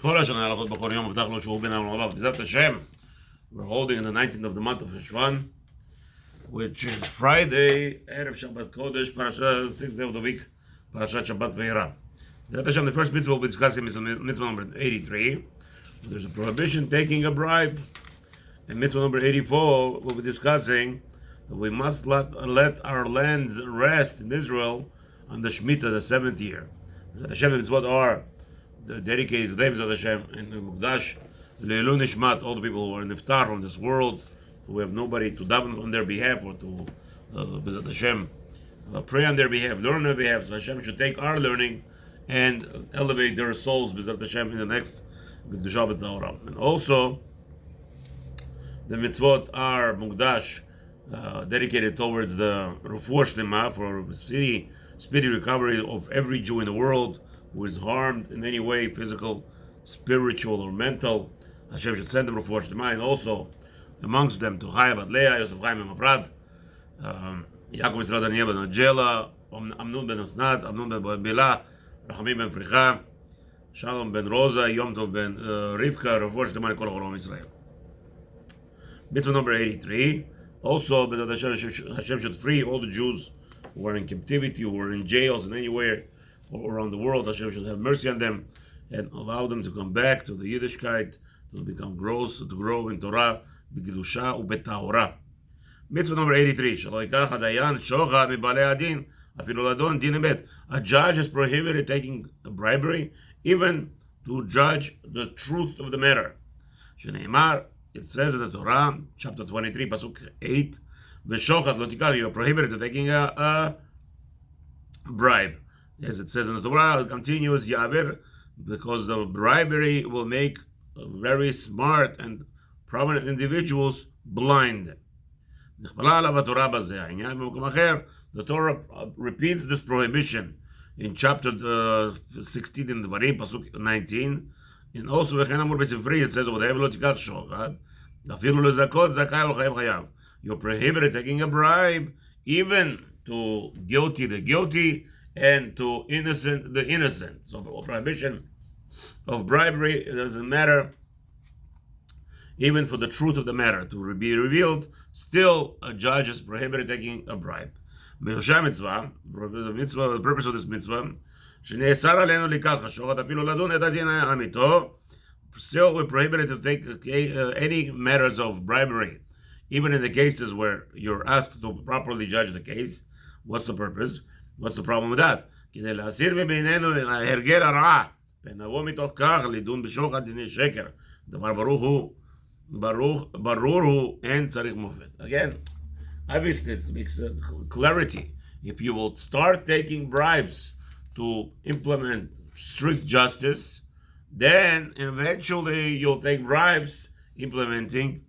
כל השנה הלכות בכל יום הבטח לו שהוא בן העולם הבא. בעזרת השם, we're holding in the 19th of the month of Yeshivath, which is Friday, Erev Shabbat Kodesh, Parasha, 6th day of the week, Parashat Shabbat Ve'era. בעזרת השם, the first mitzvah we'll be discussing is mitzvah number 83. There's a prohibition taking a bribe. And mitzvah number 84, we'll be discussing that we must let our lands rest in Israel on the Shemitah, the 7th year. That Hashem and Mitzvoth are dedicated to them, Bezat Hashem, and Mukdash, Le'elu Nishmat, all the people who are niftar from this world, who have nobody to daven on their behalf or to, Bezat Hashem, pray on their behalf, learn on their behalf. So Hashem should take our learning and elevate their souls, Bezat Hashem, in the next B'Kedusha B'Tahora. And also, the Mitzvot are Mukdash, dedicated towards the Refuah Shlema, for speedy recovery of every Jew in the world who is harmed in any way, physical, spiritual, or mental. Hashem should send them Refuah Shlema, and also amongst them to Chaya Bat Leah, Yosef Chaim Ben Mafrad, Yaakov Yisrael Daniel Ben Ajela, Amnon Ben Osnat, Amnon Ben Bila, Rachamim Ben Fricha, Shalom Ben Rosa, Yom Tov Ben Rivka, Refuah Shlema Kol Chorom Israel. Mitzvah number 83. Also, Hashem should free all the Jews who are in captivity, who are in jails and anywhere around the world. Hashem should have mercy on them and allow them to come back to the Yiddishkeit, to become to grow in Torah, B'Kedusha u'B'Tahora. Mitzvah number 83. A judge is prohibited taking bribery, even to judge the truth of the matter. It says in the Torah, chapter 23, pasuk 8, "V'shochat lo tikal," you're prohibited to taking a bribe. As it says in the Torah, it continues, Yaver, because the bribery will make very smart and prominent individuals blind. The Torah repeats this prohibition in chapter 16 in the Devarim, pasuk 19. And also, it says, you're prohibited taking a bribe, even to guilty the guilty, and to innocent the innocent. So, the prohibition of bribery, it doesn't matter, even for the truth of the matter to be revealed, still a judge is prohibited taking a bribe. The purpose of this mitzvah, still we're prohibited to take any matters of bribery, even in the cases where you're asked to properly judge the case. What's the purpose? What's the problem with that? Again, obviously it makes clarity. If you will start taking bribes to implement strict justice, then eventually you'll take bribes implementing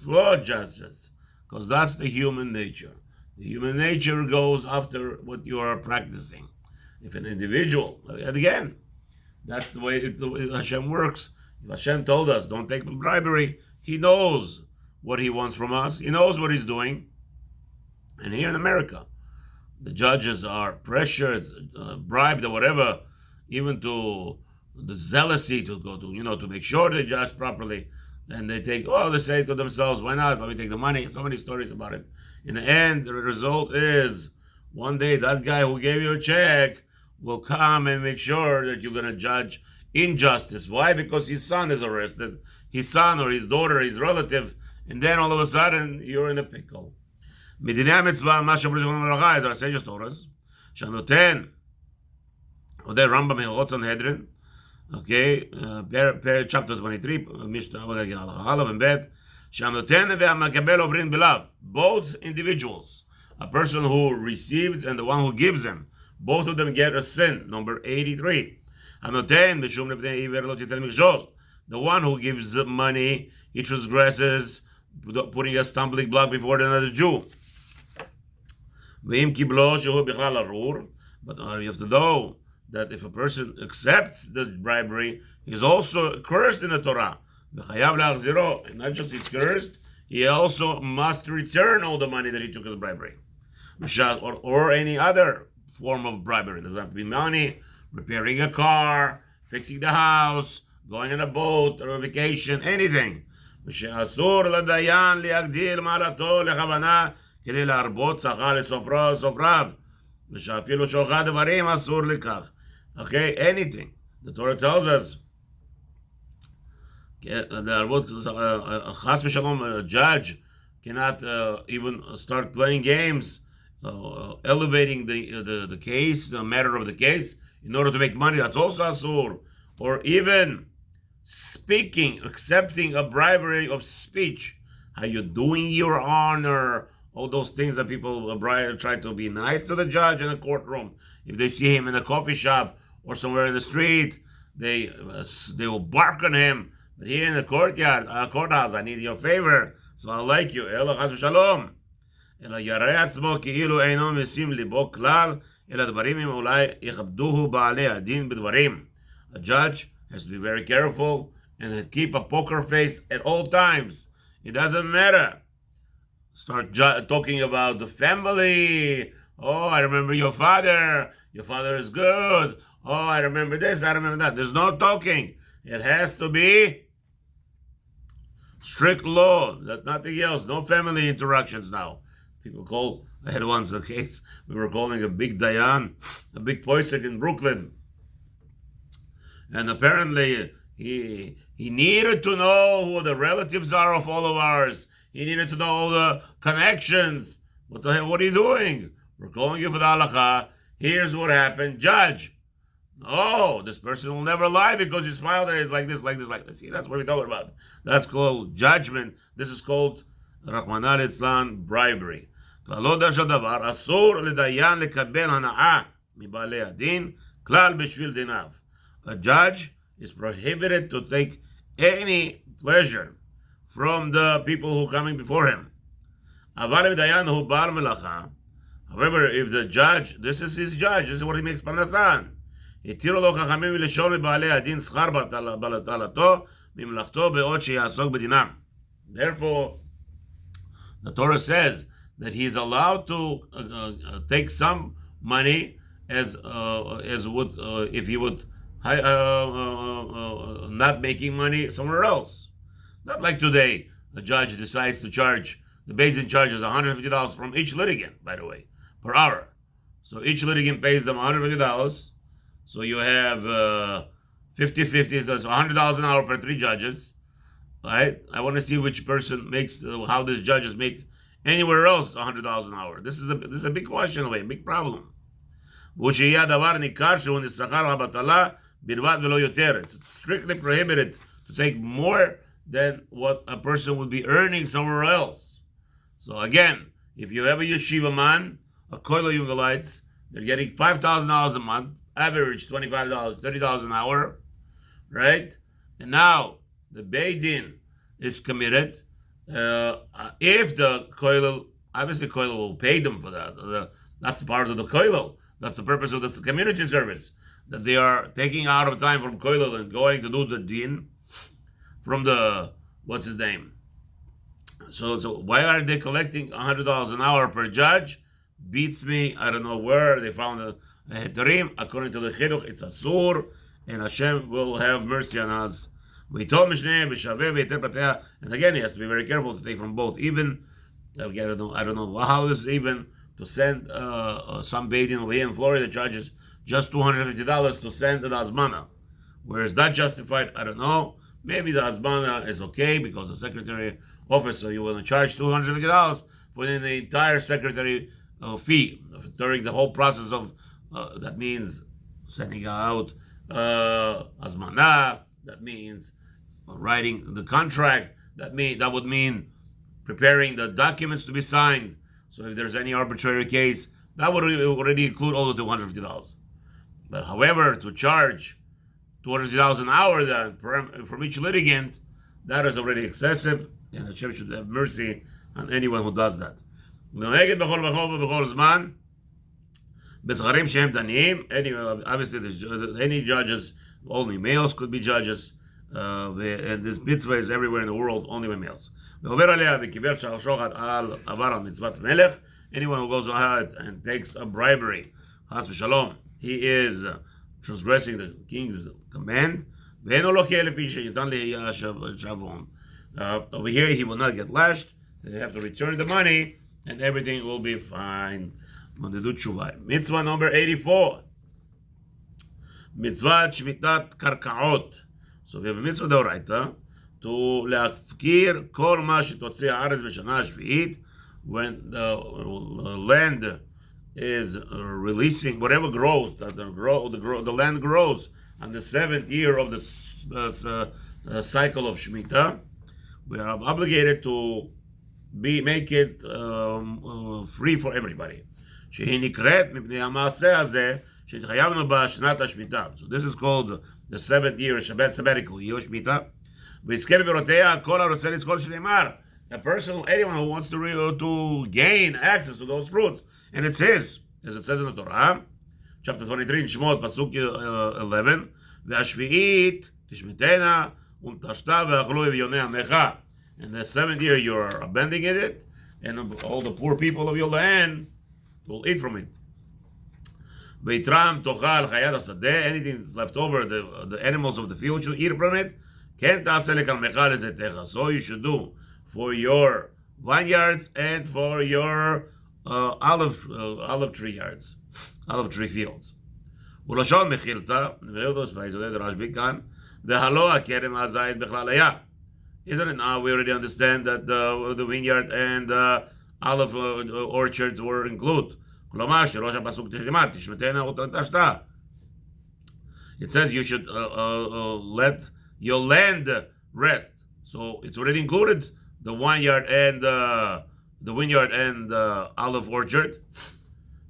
flawed justice, because that's the human nature. The human nature goes after what you are practicing. If an individual, again, that's the way Hashem works. If Hashem told us don't take bribery, He knows what He wants from us. He knows what He's doing. And here in America, the judges are pressured, bribed, or whatever, even to the zealousy to go to make sure they judge properly. And they say to themselves, why not? Let me take the money. So many stories about it. In the end, the result is one day that guy who gave you a check will come and make sure that you're going to judge injustice. Why? Because his son is arrested, his son or his daughter, his relative, and then all of a sudden you're in a pickle. מדיני המצווה, מה שאומרים זכרונו לברכה, is our sages told us, שהנותן, עודה רמב"ם מהלכות סנהדרין, okay, chapter 23, משנה הלכה א' וב', שהנותן והמקבל עוברים בלאו, both individuals, a person who receives and the one who gives them, both of them get a sin, number 83. הנותן, משום לפני עיוור לא תיתן מכשול, the one who gives money, he transgresses, putting a stumbling block before another Jew. But you have to know that if a person accepts the bribery, he's also cursed in the Torah. And not just he's cursed, he also must return all the money that he took as bribery. Or any other form of bribery. It doesn't have to be money, repairing a car, fixing the house, going on a boat or a vacation, anything. ושאסור לדיין להגדיל מעלתו לכוונה כדי להרבות שכר לסופריו, ושאפילו שוחד דברים אסור לכך. Okay, anything. The Torah tells us, chas v'shalom, a judge cannot even start playing games, elevating the case, the matter of the case, in order to make money. That's also asur. Or even speaking, accepting a bribery of speech. How you doing, Your Honor? All those things that people try to be nice to the judge in the courtroom. If they see him in a coffee shop or somewhere in the street, they will bark on him. But here in the courthouse, I need your favor, so I like you. אלא חס ושלום. אלא יראה עצמו כאילו אינו משים ליבו כלל, אלא דברים אם אולי יכבדוהו בעלי הדין בדברים. A judge has to be very careful and keep a poker face at all times. It doesn't matter. Start talking about the family. Oh, I remember your father. Your father is good. Oh, I remember this, I remember that. There's no talking. It has to be strict law. That's nothing else. No family interactions now. People call, I had once a case, we were calling a big Dayan, a big poisek in Brooklyn. And apparently he needed to know who the relatives are of all of ours. He needed to know all the connections. What the hell, what are you doing? We're calling you for the halakha. Here's what happened. Judge. Oh, this person will never lie because his father is like this, like this, like this. See, that's what we're talking about. That's called judgment. This is called, Rahmana litzlan, bribery. כללו של דבר, אסור לדיין לקבל הנאה מבעלי הדין, כלל בשביל דיניו. A judge is prohibited to take any pleasure from the people who are coming before him. אבל אם דיין הוא בעל מלאכה, however, if the judge, this is his judge, this is what he makes פרנסה. התירו לו חכמים לשאול מבעלי הדין שכר בטלתו ממלאכתו בעוד שיעסוק בדינם. Therefore, the Torah says that he is allowed to take some money as would if he would not making money somewhere else. Not like today, a judge decides to charge, the Beis Din charges $150 from each litigant, by the way, per hour. So each litigant pays them $150. So you have 50-50, so it's $100 an hour per 3 judges. Right? I want to see which person makes, how these judges make anywhere else $100 an hour. This is a big question, a big problem. It's strictly prohibited to take more than what a person would be earning somewhere else. So again, if you have a yeshiva man, a koilel Yungalites, they're getting $5,000 a month, average $25, $30 an hour, right? And now the Beis Din is committed. If the koilel, obviously koilel will pay them for that. That's part of the koilel. That's the purpose of this community service, that they are taking out of time from koilel and going to do the din from the, what's his name? So why are they collecting $100 an hour per judge? Beats me. I don't know where they found a heterim. According to the chiduch, it's asur, and Hashem will have mercy on us. And again, he has to be very careful to take from both. Even, I don't know how this is even, to send some Beis Din over here in Florida charges just $250 to send an azmana. Where is that justified? I don't know. Maybe the azmana is okay because the secretary office, so you want to charge $250 for the entire secretary fee during the whole process of, that means sending out azmana, that means writing the contract, that would mean preparing the documents to be signed. So if there's any arbitrary case, that would already include all the $250. But however, to charge $250 an hour then from each litigant, that is already excessive, and Hashem should have mercy on anyone who does that. Obviously, any judges, only males could be judges, and this mitzvah is everywhere in the world, only by males. Anyone who goes ahead and takes a bribery, chas v'shalom, he is transgressing the king's command. Over here, he will not get lashed. They have to return the money, and everything will be fine. Mitzvah number 84. Mitzvah Shmitat Karkaot. So we have a mitzvah d'oraita to להפקיר כל מה שתוציא הארץ בשנה השביעית, when the land is releasing whatever grows, that the land grows on the 7th year of the cycle of Shemitah. We are obligated to make it free for everybody. שהיא נקראת מפני המעשה הזה שהתחייבנו בשנת השמיטה. So this is called the 7th year sabbatical, year שמיטה. ויזכה בפירותיה כל הרוצה לזכות שנאמר. A person, anyone who wants to gain access to those fruits, and it's his, as it says in the Torah, chapter 23 in Shemot, pasuk 11, והשביעית תשמיטנה ונטשתה ואכלו אביוני עמך. In the 7th year you are abandoning it, and all the poor people of your land will eat from it. ויתרם תאכל חיית השדה, anything that's left over, the animals of the field should eat from it. כן תעשה לכרמך לזיתך. So you should do for your vineyards and for your olive tree yards, olive tree fields. ולשון מכילתא, the רשב"י כאן, והלא הכרם הזית בכלל היה. Isn't it now? We already understand that the vineyard and the olive orchards were included. כלומר, שראש הפסוק תשמע, תשמטנה ותנטשתה. It says you should let your land rest. So it's already included the vineyard and the vineyard and the olive orchard.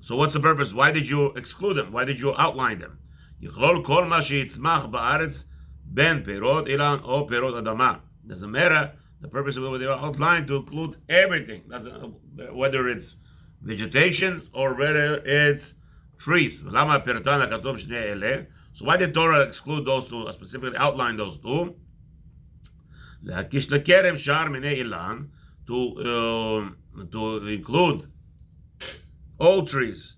So what's the purpose? Why did you exclude them? Why did you outline them? יכלול כל מה שיצמח בארץ בין פירות אילן או פירות אדמה. Doesn't matter. The purpose of they are outlined to include everything. Whether it's vegetation or whether it's trees. למה פירתן הכתוב שני אלה? So why did Torah exclude those two, specifically outline those two? להקיש לכרם שאר מיני אילן, to include all trees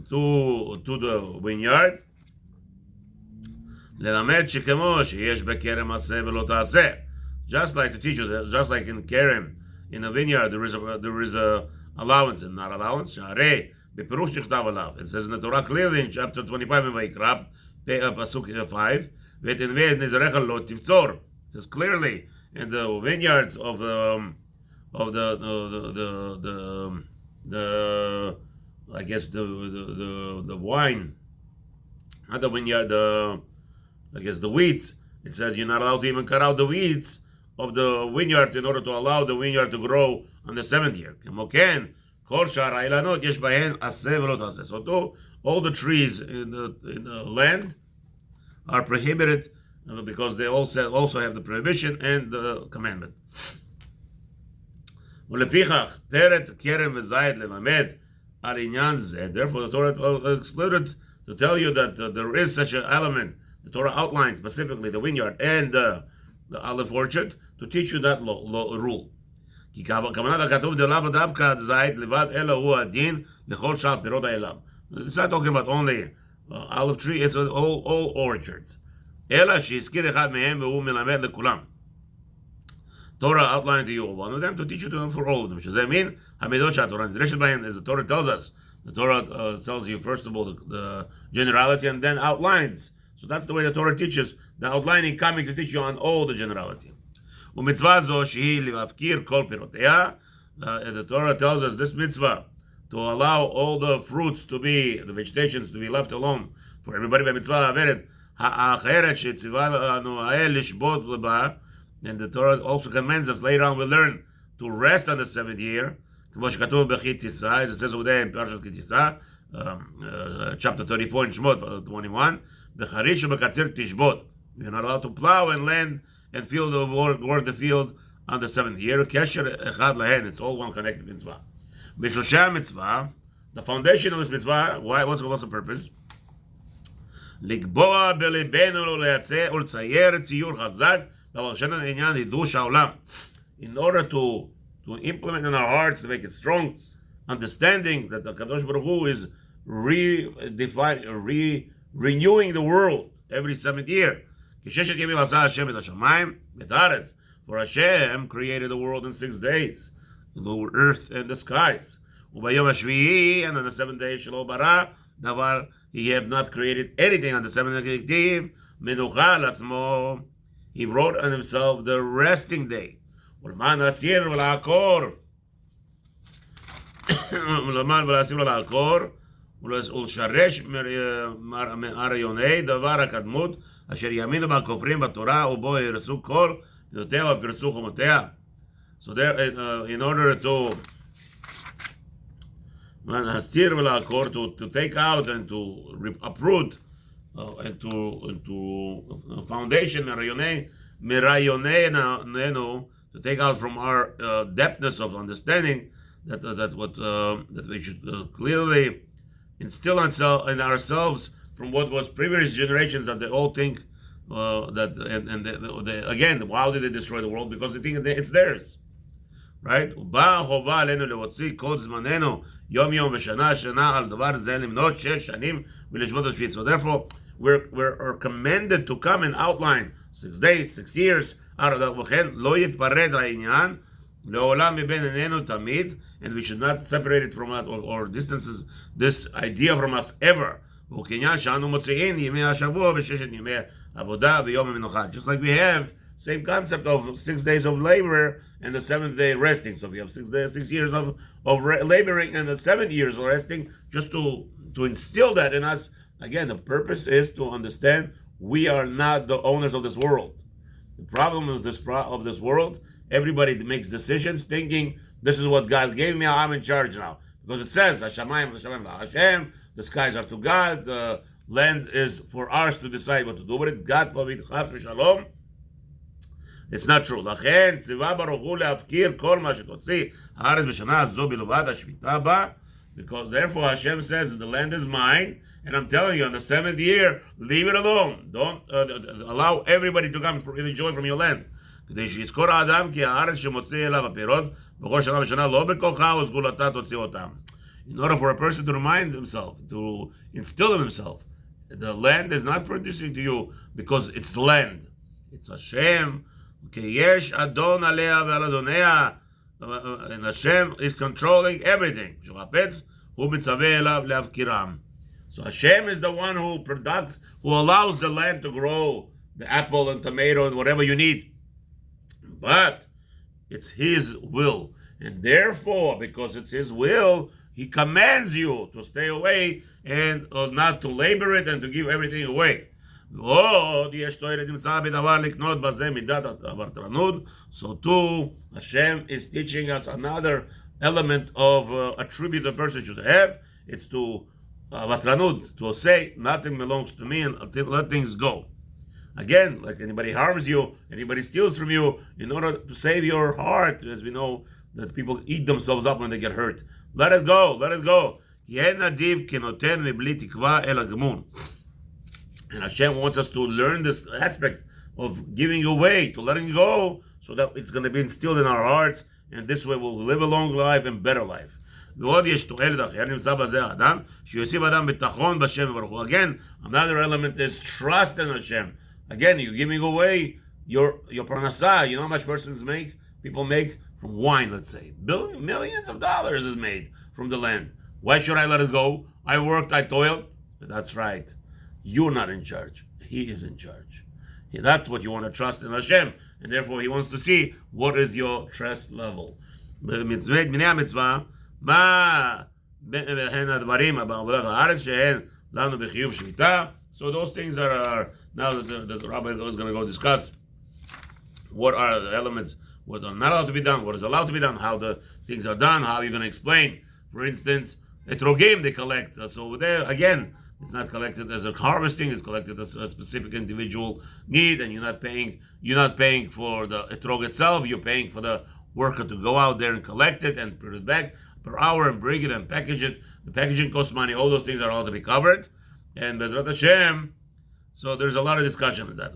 to the vineyard. ללמד שכמו שיש בכרם עשה ולא תעשה. Just like to teach you that, just like in Kerem, in a vineyard, there is a allowance and not allowance. It says in the Torah clearly in chapter 25 in Vayikra, pasuk 5, it says clearly in the vineyards of the I guess the wine, not the vineyard, I guess the weeds. It says you're not allowed to even cut out the weeds of the vineyard in order to allow the vineyard to grow on the 7th year. So too, all the trees in the land are prohibited because they also have the prohibition and the commandment. Therefore, the Torah excluded to tell you that there is such an element. The Torah outlines specifically the vineyard and the olive orchard to teach you that rule. It's not talking about only olive tree, it's all orchards. Torah outlined to you one of them to teach you them for all of them. As the Torah tells us, the Torah tells you first of all the generality and then outlines. So that's the way the Torah teaches, the outlining coming to teach you on all the generality. The Torah tells us this mitzvah to allow all the fruits to be, the vegetations to be left alone for everybody. And the Torah also commands us, later on we learn to rest on the 7th year, as it says over there in Parashat Kitisa, chapter 34 in Shemot 21. You're not allowed to plow and land and work the field on the 7th year. It's all one connected mitzvah. The foundation of this mitzvah, what's the purpose? In order to implement in our hearts, to make it strong, understanding that the Kadosh Baruch Hu is renewing the world every 7th year. כששת ימים עשה השם את השמיים ואת הארץ. For Hashem created the world in 6 days, the earth and the skies. וביום השביעי, and on the 7th day, שלא ברא דבר, he had not created anything on the 7th day, כתיב, מנוחה לעצמו. He wrote on himself the resting day. ולמען להסיר ולעקור. ולמען להסיר ולעקור. ולשרש מהרעיוני דבר הקדמות, אשר יאמינו בכופרים בתורה, ובו ירסו כל פרטיה ופרצו חומותיה. So there, in order to להסיר ולעקור, to take out and to uproot, and to foundation מרעיוננו, to take out from our depthness of understanding that we should clearly instill in ourselves from what was previous generations, that they all think that again, why did they destroy the world? Because they think it's theirs, right? ובאה חובה עלינו להוציא כל זמננו יום יום ושנה שנה על דבר זה למנות 6 שנים ולשבות השביעית. So therefore we're commanded to come and outline 6 days, 6 years out of that. וכן לא יתפרד העניין לעולם מבין עינינו תמיד, and we should not separate it from us or distances this idea from us ever. וכעניין שאנו מוציאים ימי השבוע בששת ימי עבודה ויום המנוחה. Just like we have same concept of 6 days of labor and the 7th day resting. So we have 6 years of laboring and the 7 years of resting, just to instill that in us. Again, the purpose is to understand we are not the owners of this world. The problem of this world, everybody makes decisions thinking this is what God gave me, I'm in charge now. Because it says, LaHaShem, the skies are to God, the land is for us to decide what to do with it. God forbid, chas v'shalom. It's not true. לכן ציווה ברוך הוא להפקיר כל מה שתוציא הארץ בשנה הזו בלבד השביתה בה. Because therefore Hashem says that the land is mine, and I'm telling you, on the 7th year, leave it alone. Don't allow everybody to come and enjoy from your land. כדי שיזכור האדם כי הארץ שמוציא אליו הפירות בכל שנה ושנה לא בכוחה וסגולתה תוציא אותם. In order for a person to remind himself, to instill in himself, the land is not producing to you because it's land. It's Hashem. כי יש אדון עליה ועל אדוניה, and Hashem is controlling everything. שחפץ הוא מצווה אליו להפקירם. So Hashem is the one who allows the land to grow the apple and tomato and whatever you need. But it's His will. And therefore, because it's His will, He commands you to stay away and not to labor it and to give everything away. So too, Hashem is teaching us another element of attribute a person should have. It's to vatranut, to say nothing belongs to me and let things go. Again, like anybody harms you, anybody steals from you, in order to save your heart, as we know that people eat themselves up when they get hurt. Let it go, let it go. And Hashem wants us to learn this aspect of giving away, to letting go, so that it's going to be instilled in our hearts, and this way we'll live a long life and better life. Again, another element is trust in Hashem. Again, you're giving away your parnasah. You know how much people make from wine, let's say. Millions of dollars is made from the land. Why should I let it go? I worked, I toiled. That's right. You're not in charge. He is in charge. That's what you want to trust in Hashem. And therefore, He wants to see what is your trust level. So those things are now that the Rabbi is going to go discuss what are the elements, what are not allowed to be done, what is allowed to be done, how the things are done, how you're going to explain. For instance, etrogim they collect. So there again, it's not collected as a harvesting; it's collected as a specific individual need, and you're not paying for the etrog itself. You're paying for the worker to go out there and collect it and put it back per hour and bring it and package it. The packaging costs money. All those things are all to be covered. And Bezrat Hashem, so there's a lot of discussion on that.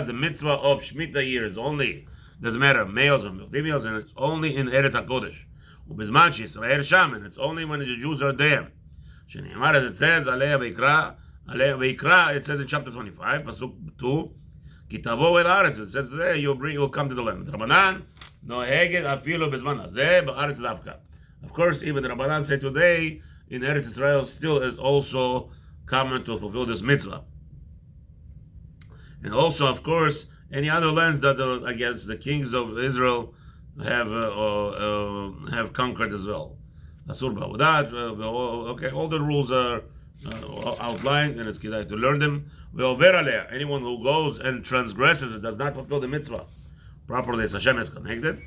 The mitzvah of Shemitah year is only, doesn't matter, males or females, and it's only in Eretz HaKodesh. And it's only when the Jews are there. As it says, Alei Vayikra, It says in chapter 25, pasuk 2, Ki tavo el haaretz. It says today you'll come to the land. Rabbanan noeged afilu bezman hazeh ba'aretz davka. Of course, even the Rabbanan say today in Eretz Israel still is also common to fulfill this mitzvah. And also, of course, any other lands that against the kings of Israel have conquered as well. Asur ba'udat. Okay, all the rules are outlined, and it's kidai to learn them. Anyone who goes and transgresses it, does not fulfill the mitzvah properly, as Hashem is connected.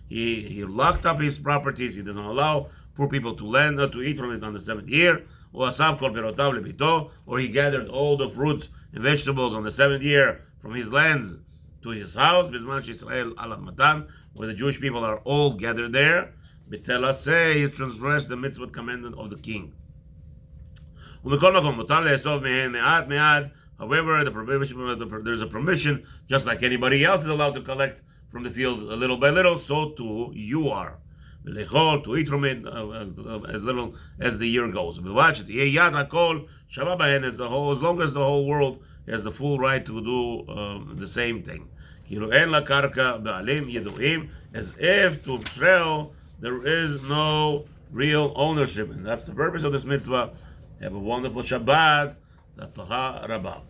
He locked up his properties. He doesn't allow poor people to eat from it on the 7th year. Or he gathered all the fruits and vegetables on the 7th year from his lands to his house, where the Jewish people are all gathered there. He transgressed the mitzvah commandment of the king. However, there's a permission, just like anybody else is allowed to collect from the field little by little, so too you are. To eat from it as little as the year goes. Watch it. As long as the whole world has the full right to do the same thing. As if to show there is no real ownership. And that's the purpose of this mitzvah. Have a wonderful Shabbat. That's LaHaShem.